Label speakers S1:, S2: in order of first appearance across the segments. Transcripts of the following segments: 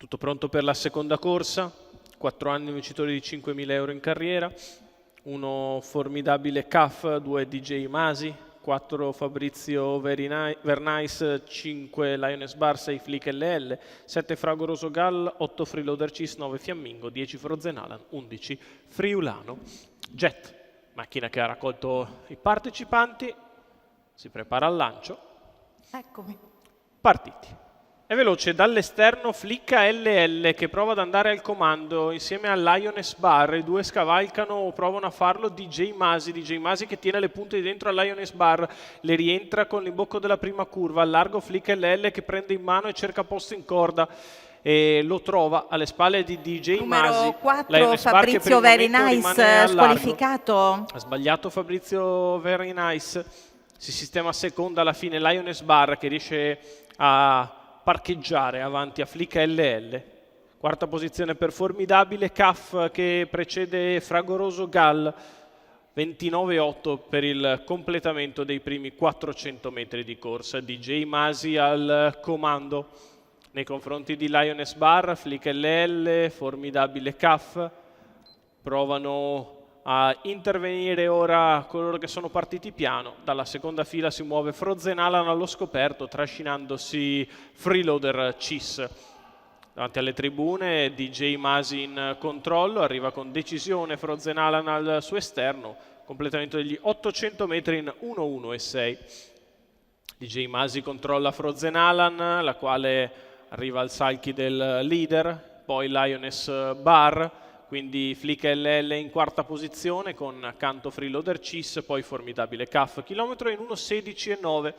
S1: Tutto pronto per la seconda corsa, 4 anni vincitori di 5.000 euro in carriera, uno formidabile CAF, 2 DJ Masi, 4 Fabrizio Vernice, 5 Lioness Bar, 6 Flick LL, 7 Fragoroso Gall, 8 Freeloader Cis, 9 Fiammingo, 10 Frozen Alan, 11 Friulano Jet. Macchina che ha raccolto i partecipanti, si prepara al lancio.
S2: Eccomi.
S1: Partiti. È veloce dall'esterno Flicka LL che prova ad andare al comando insieme a Lioness Bar, i due scavalcano o provano a farlo DJ Masi che tiene le punte di dentro a Lioness Bar, le rientra con l'imbocco della prima curva, al largo Flicka LL che prende in mano e cerca posto in corda e lo trova alle spalle di DJ Masi.
S2: Numero 4 Fabrizio Very Nice, squalificato.
S1: Ha sbagliato Fabrizio Very Nice, si sistema seconda alla fine Lioness Bar che riesce a parcheggiare avanti a Flicka LL. Quarta posizione per Formidabile CAF che precede Fragoroso Gall, 29,8 per il completamento dei primi 400 metri di corsa. DJ Masi al comando nei confronti di Lioness Bar, Flicka LL, Formidabile CAF. Provano a intervenire ora coloro che sono partiti piano. Dalla seconda fila si muove Frozen Alan allo scoperto, trascinandosi Freeloader Cis. Davanti alle tribune DJ Masi in controllo, arriva con decisione Frozen Alan al suo esterno, completamento degli 800 metri in 1:1:6. DJ Masi controlla Frozen Alan, la quale arriva al salchi del leader, poi Lioness Bar, quindi Flicka LL in quarta posizione con accanto Freeloader Cis, poi Formidabile CAF, chilometro in 1:16:9.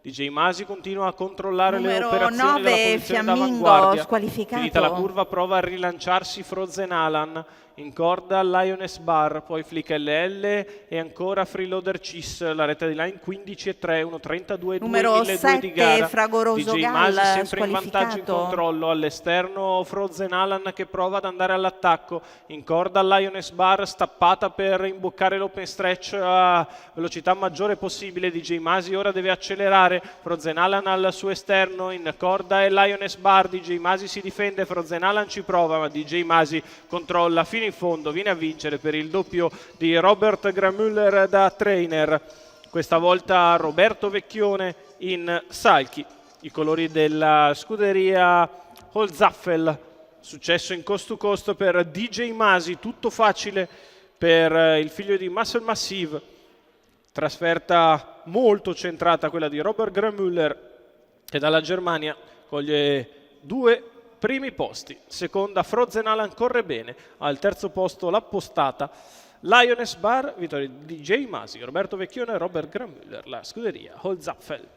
S1: DJ Masi continua a controllare le operazioni della posizione d'avanguardia.
S2: Squalificato.
S1: Finita la curva prova a rilanciarsi Frozen Alan, in corda Lioness Bar, poi Flicka LL e ancora Freeloader Cis, la retta di line 15:3, 1:32:2,
S2: numero
S1: 1.200 di gara.
S2: Fragoroso
S1: DJ
S2: Gall,
S1: Masi sempre in vantaggio in controllo, all'esterno Frozen Alan che prova ad andare all'attacco, in corda Lioness Bar stappata per imboccare l'open stretch a velocità maggiore possibile. DJ Masi ora deve accelerare, Frozen Alan al suo esterno, in corda è Lioness Bar, DJ Masi si difende, Frozen Alan ci prova ma DJ Masi controlla fino in fondo, viene a vincere per il doppio di Robert Gramüller da trainer, questa volta Roberto Vecchione in salchi, i colori della scuderia Holzaffel. Successo in coast to coast per DJ Masi, tutto facile per il figlio di Muscle Massive, trasferta molto centrata quella di Robert Gramüller che dalla Germania coglie 2 primi posti. Seconda Frozen Alan corre bene, al terzo posto l'appostata Lioness Bar, vittoria di DJ Masi, Roberto Vecchione e Robert Gramüller, la scuderia Holzaffel.